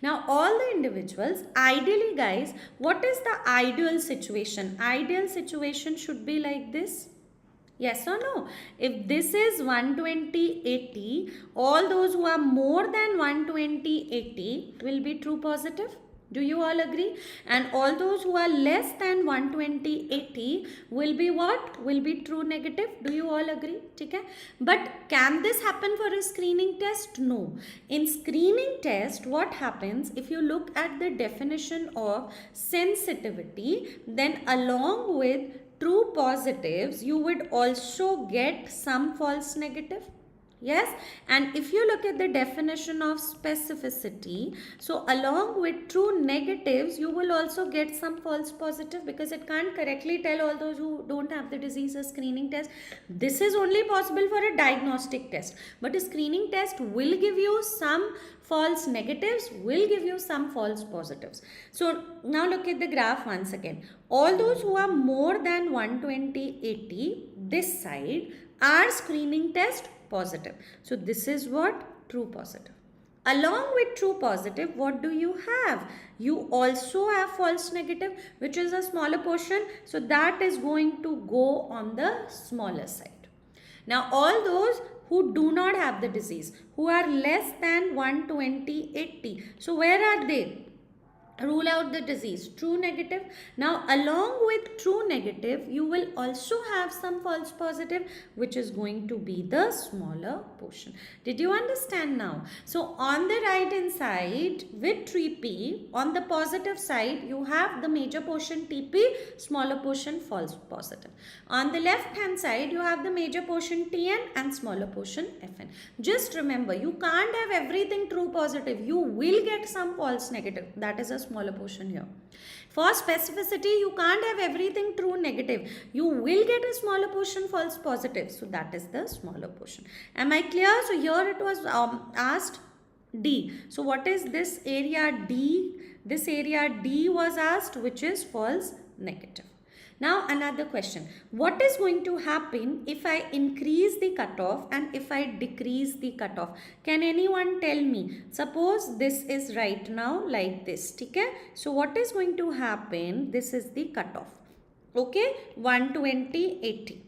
Now all the individuals, ideally guys, what is the ideal situation? Ideal situation should be like this. Yes or no? If this is 120/80, all those who are more than 120/80 will be true positive. Do you all agree? And all those who are less than 120/80 will be what? Will be true negative. Do you all agree? Okay? But can this happen for a screening test? No. In screening test, what happens if you look at the definition of sensitivity, then along with true positives, you would also get some false negative. Yes, and if you look at the definition of specificity, so along with true negatives, you will also get some false positive because it can't correctly tell all those who don't have the disease a screening test. This is only possible for a diagnostic test, but a screening test will give you some false negatives, will give you some false positives. So now look at the graph once again. All those who are more than 120/80, this side, are screening test positive. So this is what? True positive. Along with true positive, what do you have? You also have false negative, which is a smaller portion. So that is going to go on the smaller side. Now all those who do not have the disease, who are less than 120/80. So where are they? Rule out the disease, true negative. Now along with true negative, you will also have some false positive, which is going to be the smaller portion. Did you understand now? So on the right hand side with TP, on the positive side you have the major portion TP, smaller portion false positive. On the left hand side you have the major portion TN and smaller portion FN. Just remember, you can't have everything true positive. You will get some false negative. That is a smaller portion here. For specificity, you can't have everything true negative. You will get a smaller portion false positive. So that is the smaller portion. Am I clear? So here it was asked D. So what is this area D? This area D was asked, which is false negative. Now another question. What is going to happen if I increase the cutoff and if I decrease the cutoff? Can anyone tell me? Suppose this is right now like this. Okay? So what is going to happen? This is the cutoff. Okay? 120, 80.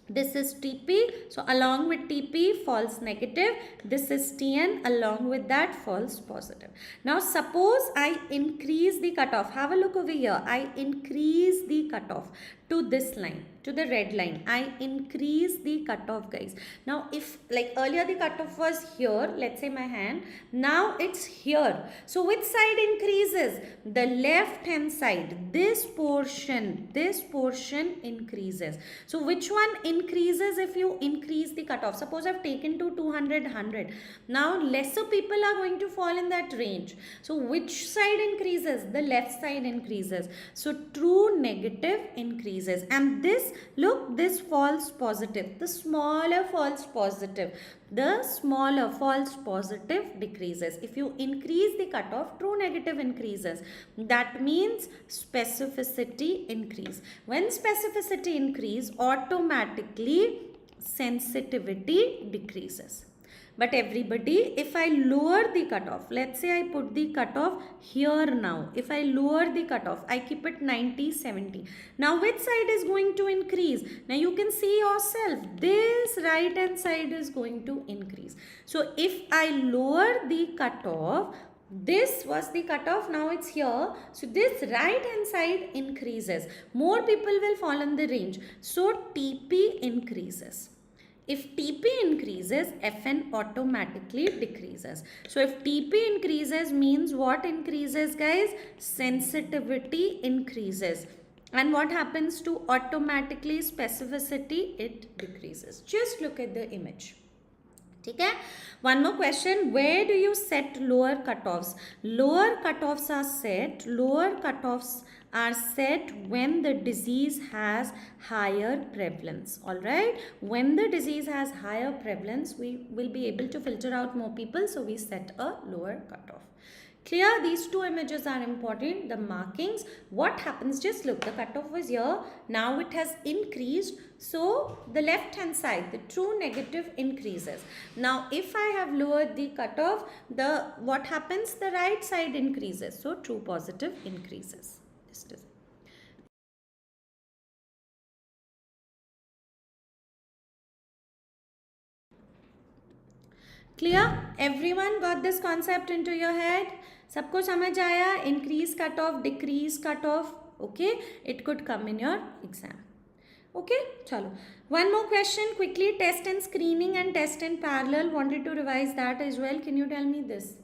This is TP. So along with TP, false negative. This is TN. Along with that, false positive. Now suppose I increase the cutoff. Have a look over here. I increase the cutoff to this line, to the red line. I increase the cutoff, guys. Now if like earlier the cutoff was here, let's say my hand, now it's here. So which side increases? The left hand side. This portion increases. So which one increases if you increase the cutoff? Suppose I've taken to 200, 100. Now lesser people are going to fall in that range. So which side increases? The left side increases. So true negative increases. And this, look, this false positive, the smaller false positive, the smaller false positive decreases. If you increase the cutoff, true negative increases. That means specificity increase. When specificity increase, automatically sensitivity decreases. But everybody, if I lower the cutoff, let's say I put the cutoff here now. If I lower the cutoff, I keep it 90, 70. Now which side is going to increase? Now you can see yourself, this right hand side is going to increase. So if I lower the cutoff, this was the cutoff, now it's here. So this right hand side increases. More people will fall in the range. So TP increases. If TP increases, Fn automatically decreases. So if TP increases means what increases, guys? Sensitivity increases. And what happens to automatically specificity? It decreases. Just look at the image. Okay? One more question. Where do you set lower cutoffs? Lower cutoffs are set when the disease has higher prevalence. Alright? When the disease has higher prevalence, we will be able to filter out more people. So we set a lower cutoff. Clear? These two images are important. The markings. What happens? Just look. The cutoff was here. Now it has increased. So the left hand side, the true negative increases. Now if I have lowered the cutoff, what happens? The right side increases. So true positive increases. Just as clear? Everyone got this concept into your head? सबको समझ आया? Increase cutoff, decrease cutoff. Okay? It could come in your exam. Okay? Chalo. One more question quickly. Test and screening and test in parallel. Wanted to revise that as well. Can you tell me this?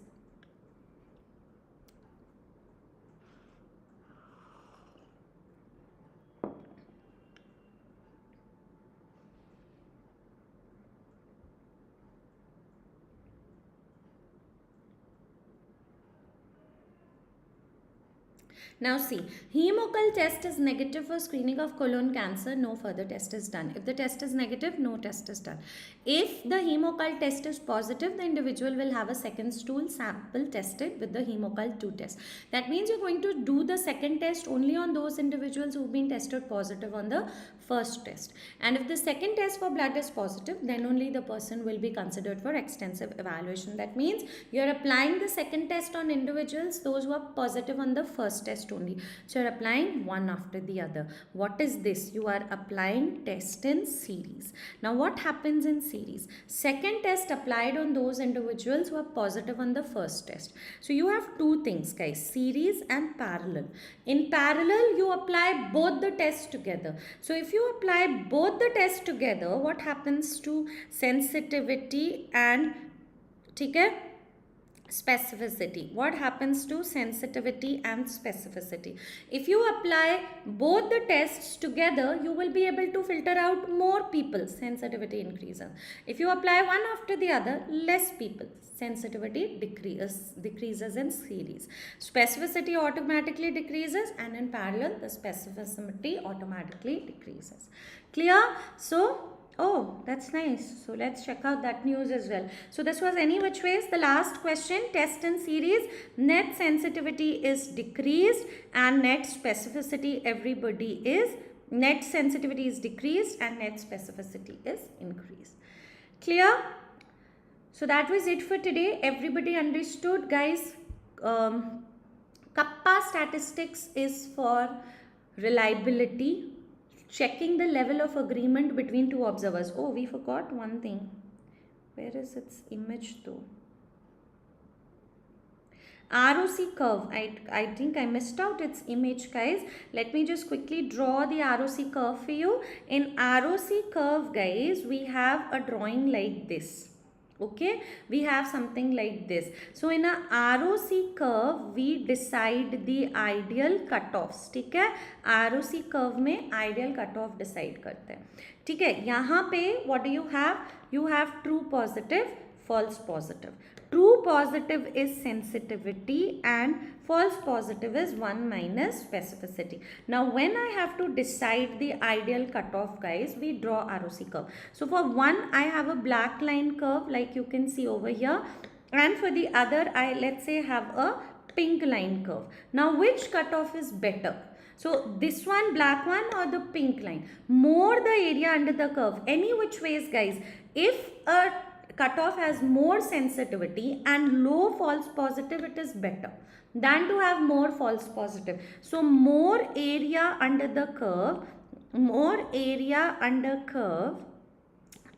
Now see, hemoccult test is negative for screening of colon cancer, no further test is done. If the test is negative, no test is done. If the hemoccult test is positive, the individual will have a second stool sample tested with the hemoccult 2 test. That means you're going to do the second test only on those individuals who've been tested positive on the first test. And if the second test for blood is positive, then only the person will be considered for extensive evaluation. That means you're applying the second test on individuals, those who are positive on the first test only. So you're applying one after the other. What is this? You are applying test in series. Now what happens in series? Second test applied on those individuals who are positive on the first test. So you have two things, guys, series and parallel. In parallel, you apply both the tests together. So if you apply both the tests together, what happens to sensitivity and specificity? What happens to sensitivity and specificity? If you apply both the tests together, you will be able to filter out more people. Sensitivity increases. If you apply one after the other, less people. Sensitivity decreases in series. Specificity automatically decreases, and in parallel, the specificity automatically decreases. Clear? So Oh, that's nice. So let's check out that news as well. So this was any which ways the last question. Test and series. Net sensitivity is decreased and net specificity everybody is. Net sensitivity is decreased and net specificity is increased. Clear? So that was it for today. Everybody understood, guys. Kappa statistics is for reliability, checking the level of agreement between two observers. Oh, we forgot one thing. Where is its image though? ROC curve. I think I missed out its image, guys. Let me just quickly draw the ROC curve for you. In ROC curve, guys, we have a drawing like this. Okay, we have something like this. So in a ROC curve, we decide the ideal cutoffs. ठीक है, ROC curve में ideal cutoff decide करते हैं. ठीक है, यहाँ पे what do you have? You have true positive, false positive. True positive is sensitivity and false positive is 1 minus specificity. Now when I have to decide the ideal cutoff, guys, we draw ROC curve. So for one, I have a black line curve like you can see over here, and for the other, I let's say have a pink line curve. Now which cutoff is better? So this one, black one, or the pink line? More the area under the curve. Any which ways, guys, if a cutoff has more sensitivity and low false positive, it is better than to have more false positive. So more area under the curve, more area under curve,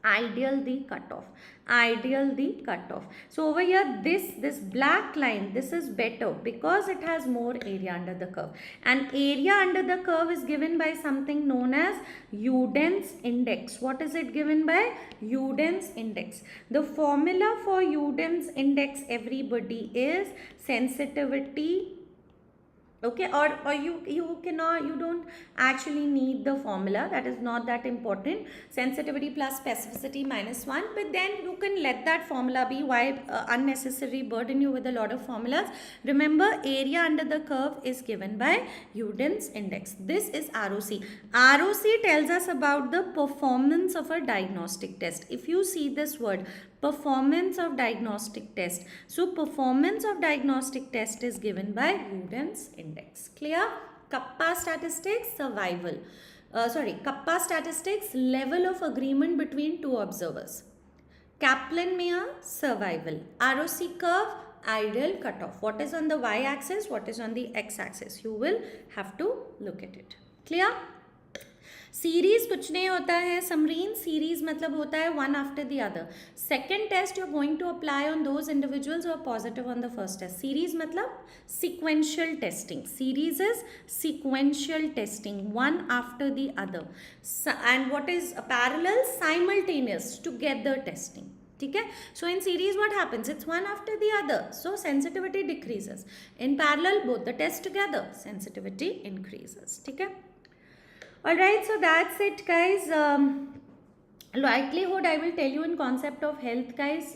ideal the cutoff, ideal the cutoff. So over here, this black line, this is better because it has more area under the curve, and area under the curve is given by something known as Uden's index. What is it given by? Uden's index. The formula for Uden's index, everybody, is sensitivity. Okay, or you cannot, you don't actually need the formula, that is not that important. Sensitivity plus specificity minus 1, but then you can let that formula be. Why unnecessary burden you with a lot of formulas? Remember, area under the curve is given by Uden's index. This is ROC. ROC tells us about the performance of a diagnostic test. If you see this word, performance of diagnostic test, so performance of diagnostic test is given by Uden's index. Clear? Kappa statistics, survival. Kappa statistics, level of agreement between two observers. Kaplan-Meier, survival. ROC curve, ideal cutoff. What is on the y-axis? What is on the x-axis? You will have to look at it. Clear? Series कुछ नहीं होता है Samreen, series मतलब होता है one after the other. Second test you are going to apply on those individuals और positive on the first test. Series मतलब sequential testing. Series is sequential testing, one after the other. And what is parallel? Simultaneous together testing. ठीक है. So in series what happens? It's one after the other, so sensitivity decreases. In parallel both the test together, sensitivity increases. ठीक है. Alright, so that's it, guys. Likelihood I will tell you in concept of health, guys.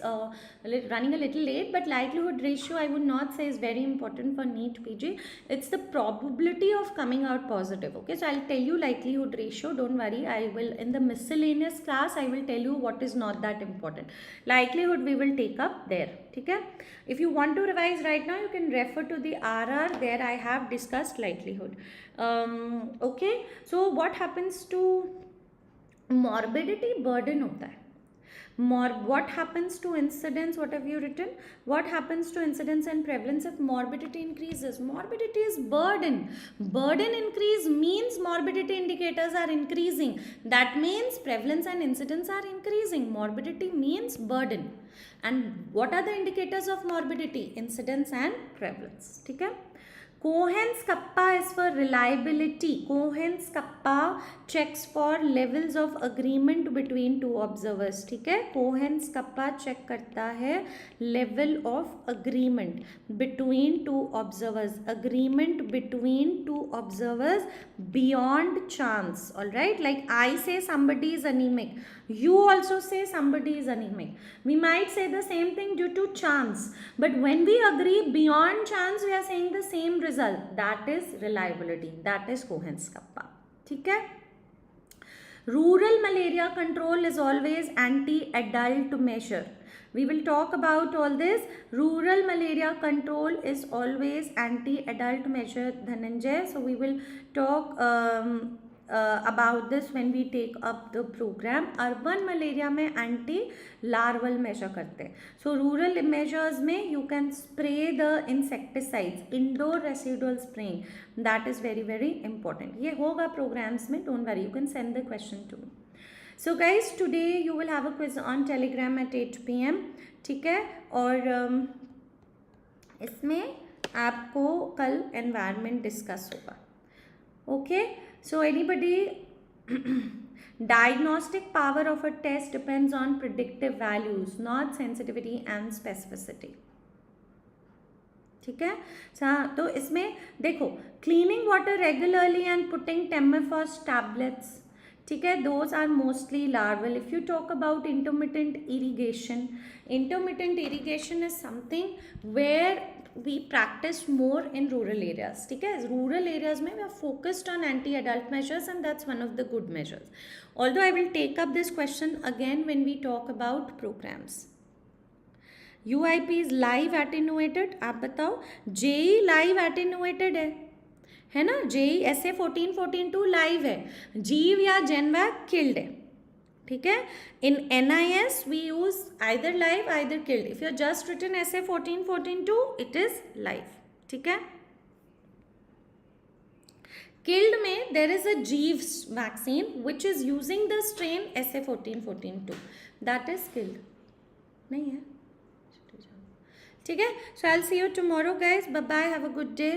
Running a little late, but likelihood ratio I would not say is very important for NEETPG. It's the probability of coming out positive. Okay, so I'll tell you likelihood ratio. Don't worry, I will in the miscellaneous class I will tell you what is not that important. Likelihood we will take up there. Okay, if you want to revise right now, you can refer to the RR. There I have discussed likelihood. Okay, so what happens to morbidity? Burden होता है. What happens to incidence? What have you written? What happens to incidence and prevalence if morbidity increases? Morbidity is burden. Burden increase means morbidity indicators are increasing. That means prevalence and incidence are increasing. Morbidity means burden. And what are the indicators of morbidity? Incidence and prevalence. ठीक है. Cohen's kappa is for reliability. Cohen's kappa checks for levels of agreement between two observers. ठीक है. Cohen's kappa check करता है level of agreement between two observers. Agreement between two observers beyond chance. All right. Like I say somebody is anemic. You also say somebody is anemic. We might say the same thing due to chance, but when we agree beyond chance, we are saying the same result. That is reliability. That is Cohen's kappa. ठीक है. Rural malaria control is always anti-adult measure. We will talk about all this. Rural malaria control is always anti-adult measure, Dhananjay. So we will talk about this when we take up the program. Urban malaria में anti-larval measure करते हैं. So rural measures में you can spray the insecticides, indoor residual spraying. That is very very important. ये होगा programs में. Don't worry. You can send the question to me. So guys, today you will have a quiz on Telegram at 8 PM. ठीक है, और इसमें आपको कल environment discuss होगा. Okay, so anybody, diagnostic power of a test depends on predictive values, not sensitivity and specificity. ठीक है, तो इसमें देखो, cleaning water regularly and putting Temifos tablets, ठीक है, those are mostly larval. If you talk about intermittent irrigation is something where we practice more in rural areas. ठीक है, rural areas में we are focused on anti-adult measures and that's one of the good measures. Although I will take up this question again when we talk about programs. UIP is live attenuated. आप बताओ, JEE live attenuated है ना, JEE SA 14-14-2 live है, जीव या जेनवैक killed है. ठीक है, इन NIS we use either live either killed. If you just written SA 14-14-2 it is live. ठीक है, killed में there is a Jeeves vaccine which is using the strain SA 14-14-2, that is killed. नहीं है. ठीक है, so I'll see you tomorrow guys. Bye bye, have a good day.